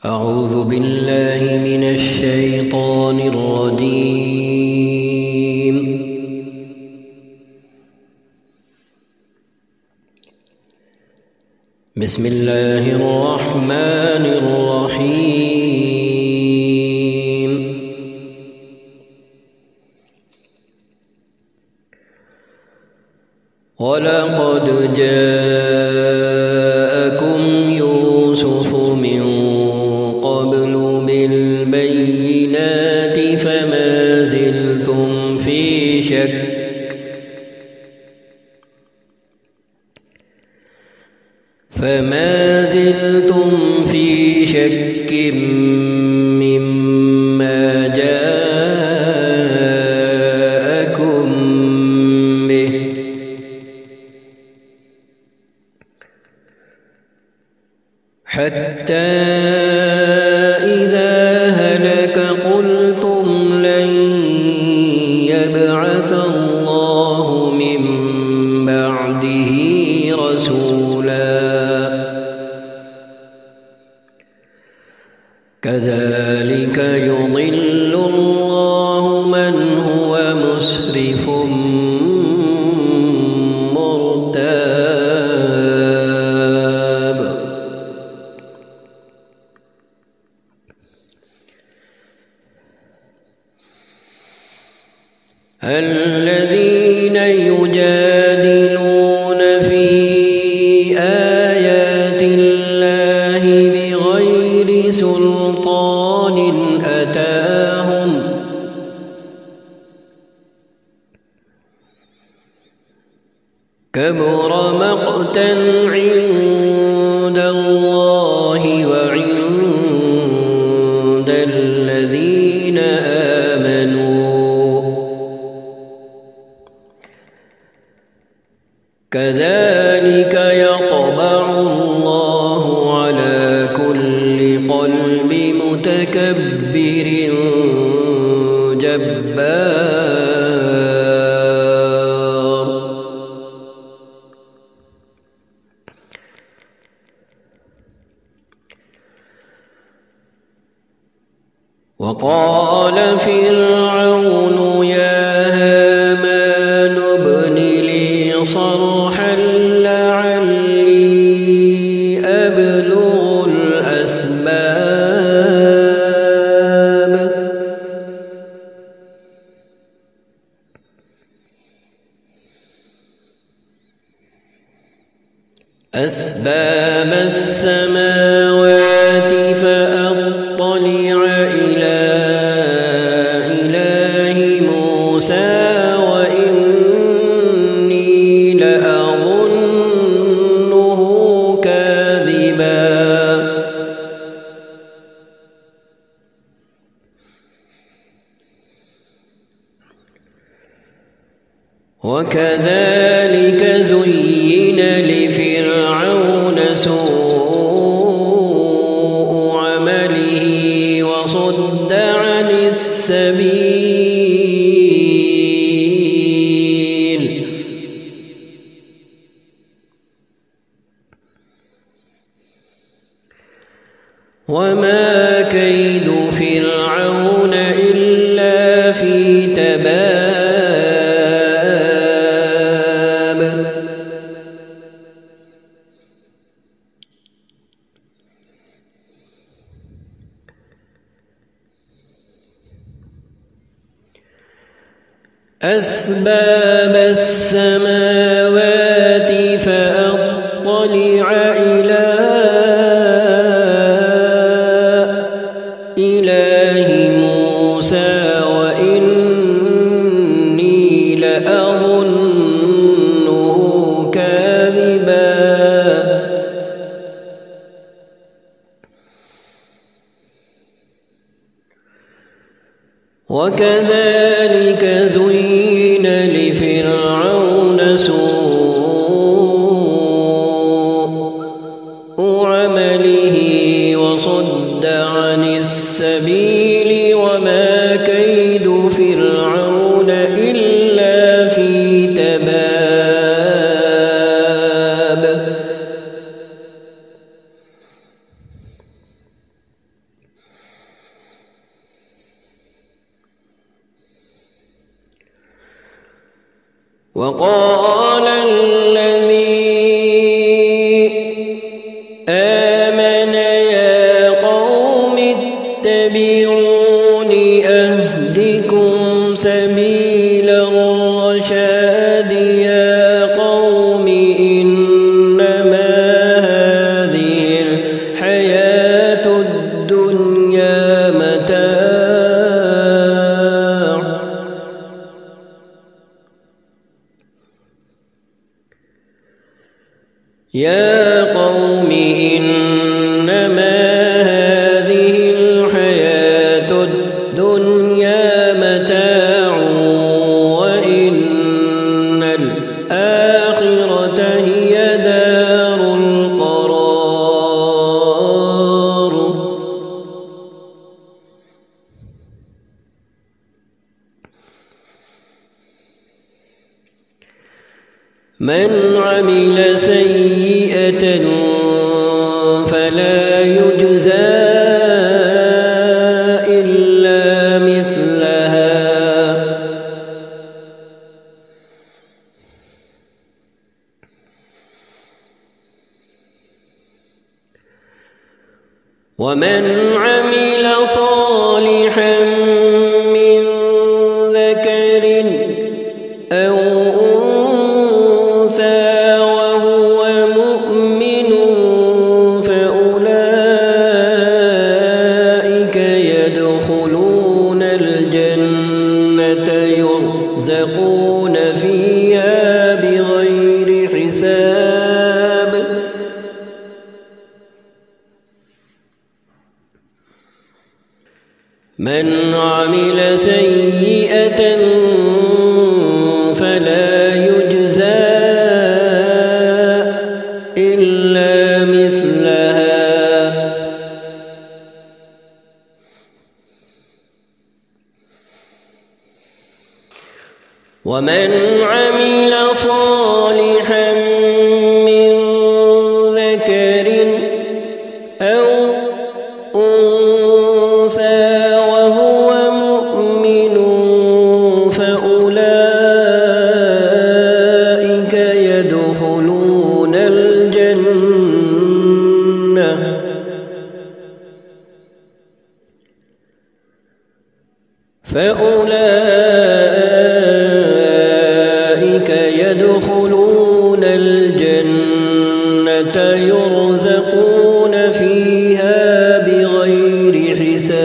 أعوذ بالله من الشيطان الرجيم. بسم الله الرحمن الرحيم. ولقد جاءكم يوسف من قبل بالبينات فما زلتم في شك مما جاءكم به حتى إذا هلك قلتم لن يبعث الله من بعده رسولا كذلك يضل الله من هو مسرف مرتاب. الذين يجادلون في آيات الله بغير سلطان أتاهم كبر مقتا عند الله وعند الذين آمنوا كذلك يطبع الله على كل قلب متكبر جبار. وقال فرعون يا هامان ابن لي صرحا لعلي أبلغ أسباب السماوات فأطلع إلى إله موسى وإني لأظنه كاذبا. وكذلك زين لفرعون سوء عمله وصد عن السبيل وما كيد فرعون إلا في تباب. أسباب السماوات فأطلع إلى إله موسى وإني لأظنه كاذبا. وكذلك زين لفرعون سوء عمله وصد عن السبيل وما كيد فرعون إلا في تباب. وقال الذي آمن يا قوم اتبعون أهدكم سبيل الرشاد يا قوم إنما هذه الحياة الدنيا متاع يا قوم إنما هذه الحياة الدنيا متاع وإن الآخرة هي دار القرار من عمل سيئة فلا يجزى إلا مثلها ومن عمل صالحا من ذكر أو أنثى وهو مؤمن فأولئك يدخلون الجنة يرزقون فيها بغير حساب من عمل سيئة فلا يجزى إلا مثلها ومن عمل صالحا من ذكر أو أنثى وهو مؤمن فأولئك يدخلون الجنة يرزقون فيها بغير حساب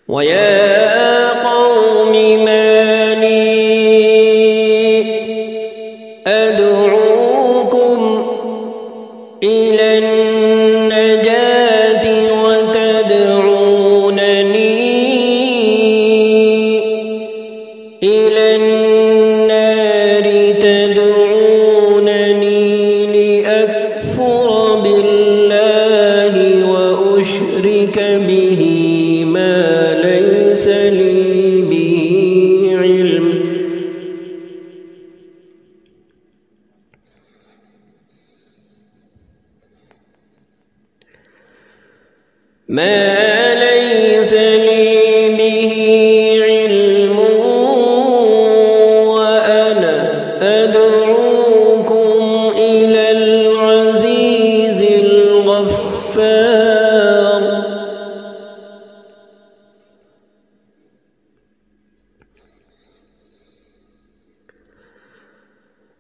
ويا قوم ما لي أدعوكم إلى النجاة وتدعونني إلى النار تدعونني لأكفر بالله وأشرك به ما ليس لي به علم وأنا أدعوكم إلى العزيز الغفار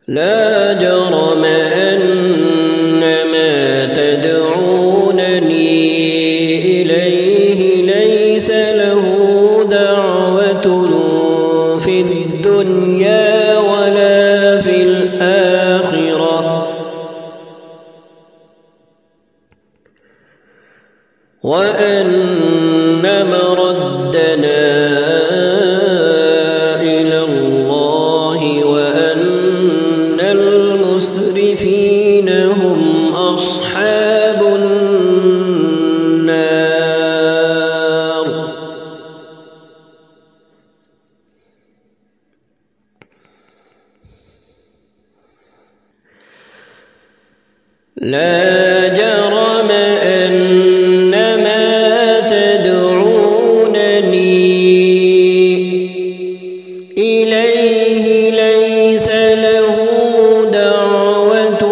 لا جرم أن ما تدعونني إليه ليس له دعوة في الدنيا ولا في الآخرة وأن مردنا إلى الله وأن المسرفين هم أصحاب النار لا جرم أن ما تدعونني إليه ليس له دعوة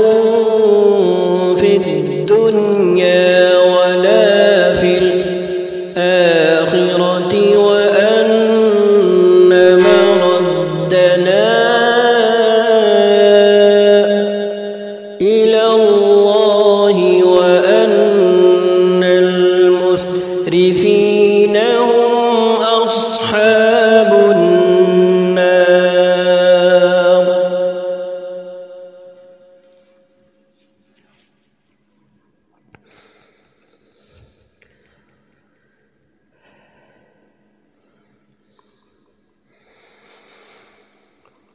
في الدنيا ولا في الآخرة وأن مردنا إلى الله وأن المسرفين هم أصحاب النار.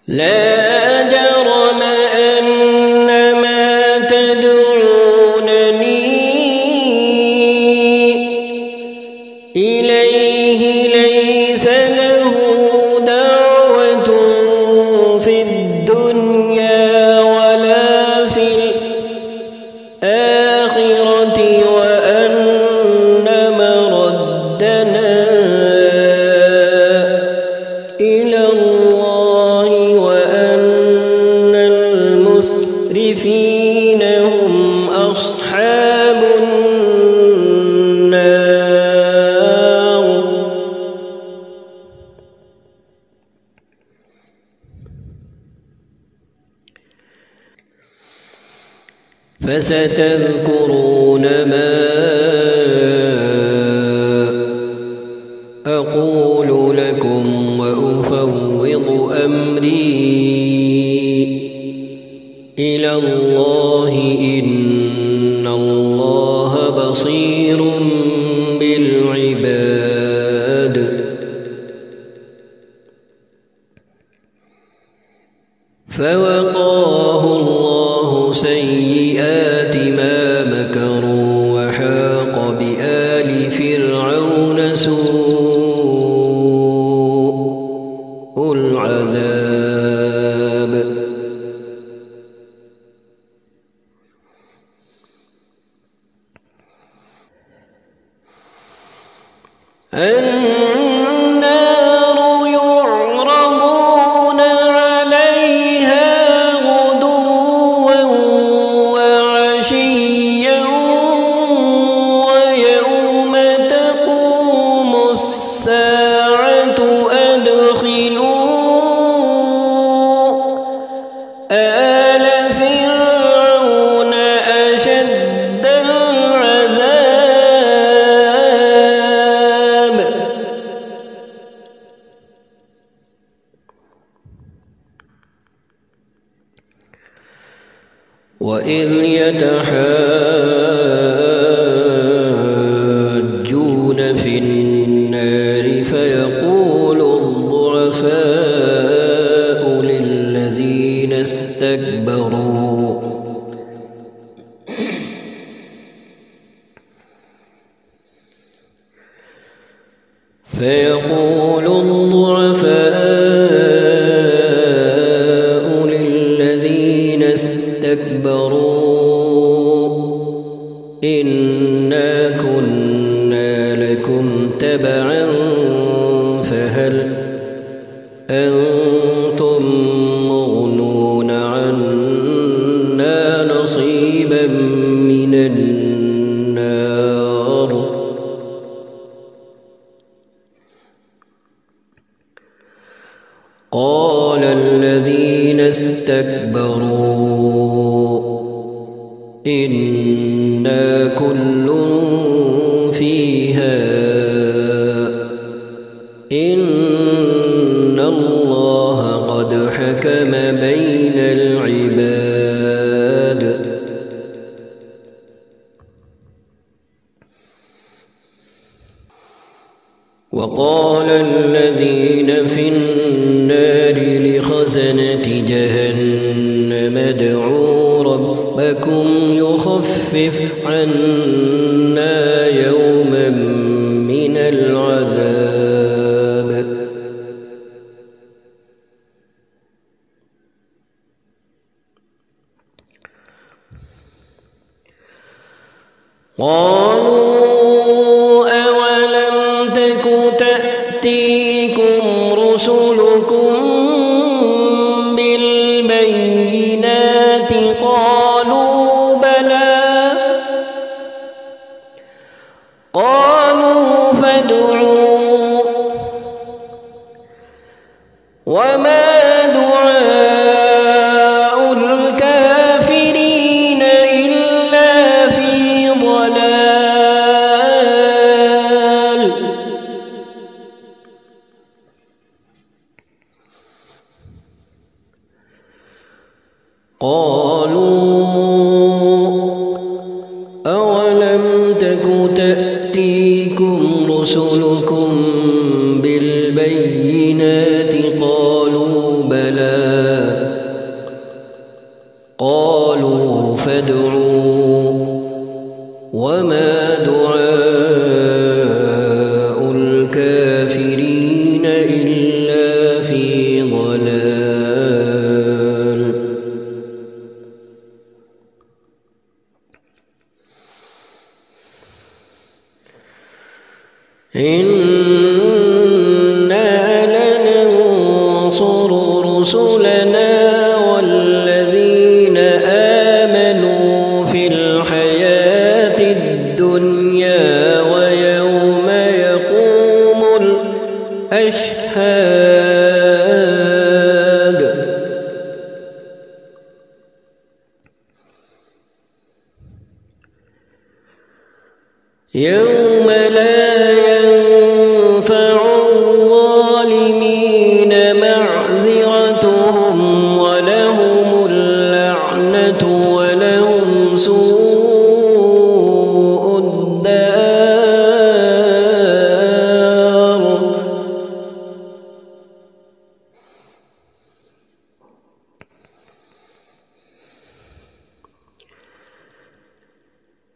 لا جرم أن ما تدعونني إليه ليس له دعوة في الدنيا ولا في الآخرة وأن مردنا إلى الله وأن المسرفين هم أصحاب النار. فستذكرون ما أقول لكم وأفوض أمري إلى الله إن الله بصير بالعباد. فوقاه الله سيئات ما مكروا وحاق بآل فرعون سوء العذاب. النار يعرضون عليها غدوا وعشيا ويوم تقوم الساعة أدخلوا آل فرعون أشد العذاب. وإذ يتحاجون في النار فيقول الضعفاء للذين اسْتَكْبَرُوا إِنَّا كُنَّا لَكُمْ تَبَعًا فَهَلْ أَنْتُمْ مُغْنُونَ عَنَّا نَصِيبًا مِنَ النَّارِ. قال الذين استكبروا إنا كل فيها إن الله قد حكم بين العباد. وقال الذين في النار لخزنة جهنم ادعوا ربكم يخفف عنا يوما من العذاب. قالوا أولم تك تأتيكم رسلكم بالبينات قالوا بلى قالوا فادعوا وما دعاء الكافرين إلا في ضلال قالوا أولم تك تأتيكم رسلكم بالبينات قالوا بلى قالوا فادعوا وما دعاء الكافرين إلا في ضلال إنا لننصر رسلنا والذين آمنوا في الحياة الدنيا ويوم يقوم الأشهاد يوم لا ينفع الظالمين معذرتهم ولهم اللعنة ولهم سوء الدار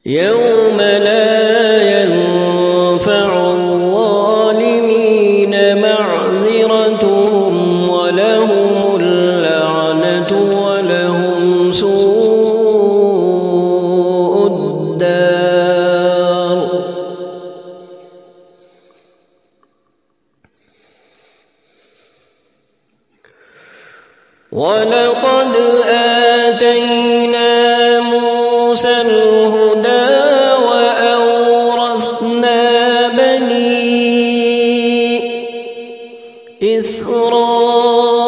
يوم لا ينفع الظالمين معذرتهم ولهم اللعنة ولهم سوء الدار ولقد آتينا موسى الهدى وأورثنا بني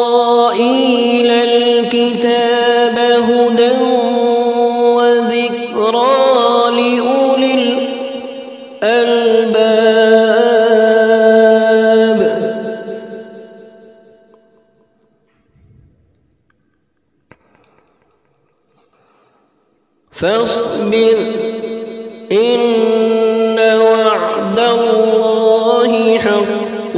إسرائيل الكتاب هدى وذكرى لأولي الألباب فاصبر إن وعد الله حق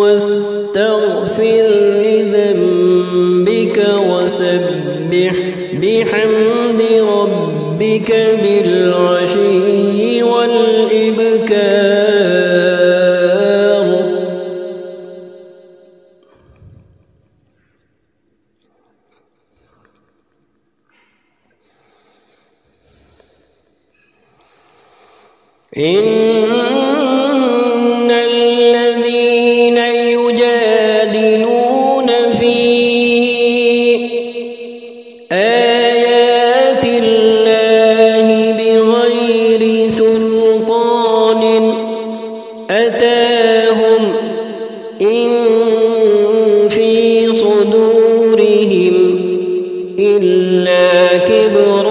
واستغفر لذنبك وسبح بحمد ربك بالعشي والإبكار إن الذين يجادلون في آيات الله بغير سلطان أتاهم إن في صدورهم إلا كبر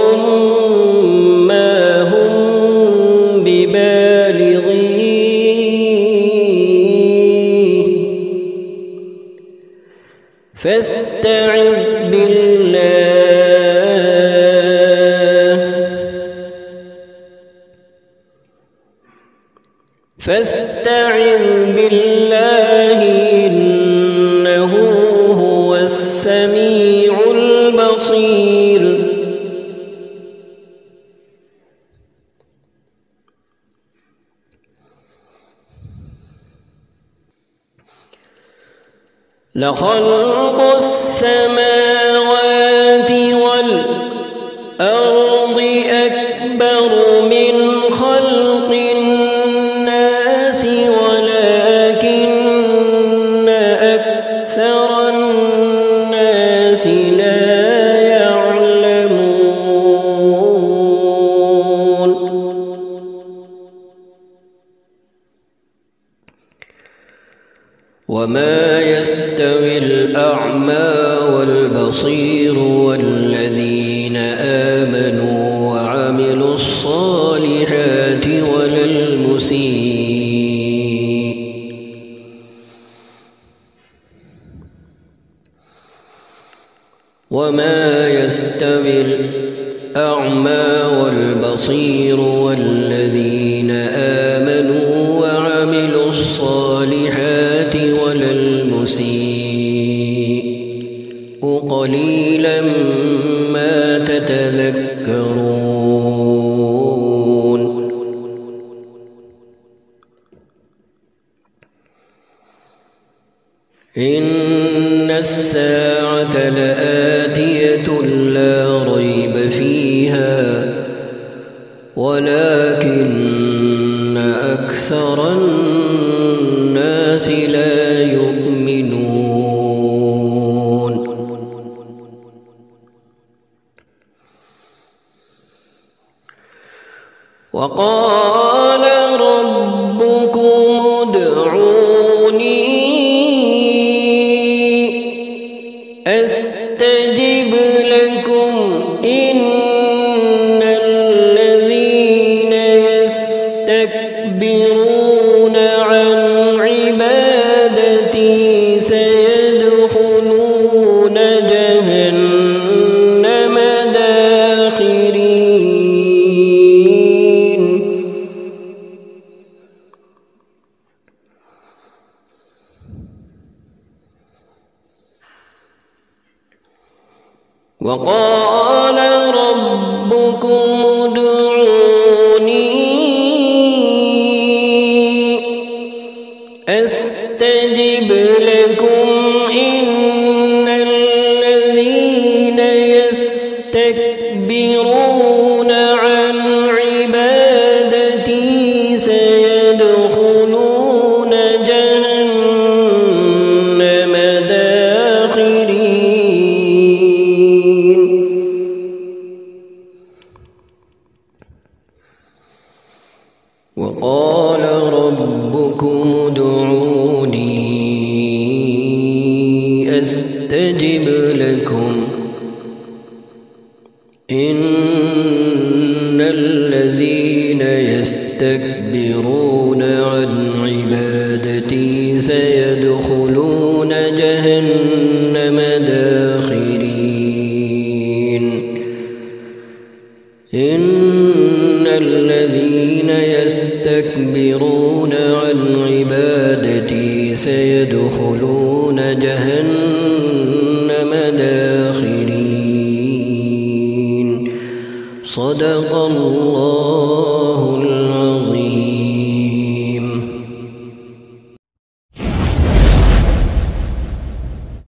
فاستعذ بالله إنه هو السميع البصير لخلق السماوات والأرض أكبر أكثر من خلق الناس ولكن أكثر الناس لا يعلمون. وما يستوي الأعمى والبصير والذين آمنوا وعملوا الصالحات ولا المسيء. وما يستوي الأعمى والبصير والذين آمنوا وعملوا الصالحات ولا المسيء قليلا ما تتذكرون. إن الساعة لآتية لا ريب فيها ولكن أكثر الناس لا يؤمنون. وقال ربكم ادعوني أستجب لكم إن الذين يستكبرون عن عبادتي سيدخلون جهنم داخرين. وقال ربكم ادعوني أستجب لكم إن الذين يستكبرون عن عبادتي سيدخلون جهنم داخرين. وقال ربكم ادعوني أستجب لكم إن الذين يستكبرون عن عبادتي سيدخلون جهنم داخرين. إن الذين يستكبرون عن عبادتي سيدخلون جهنم داخرين. صدق الله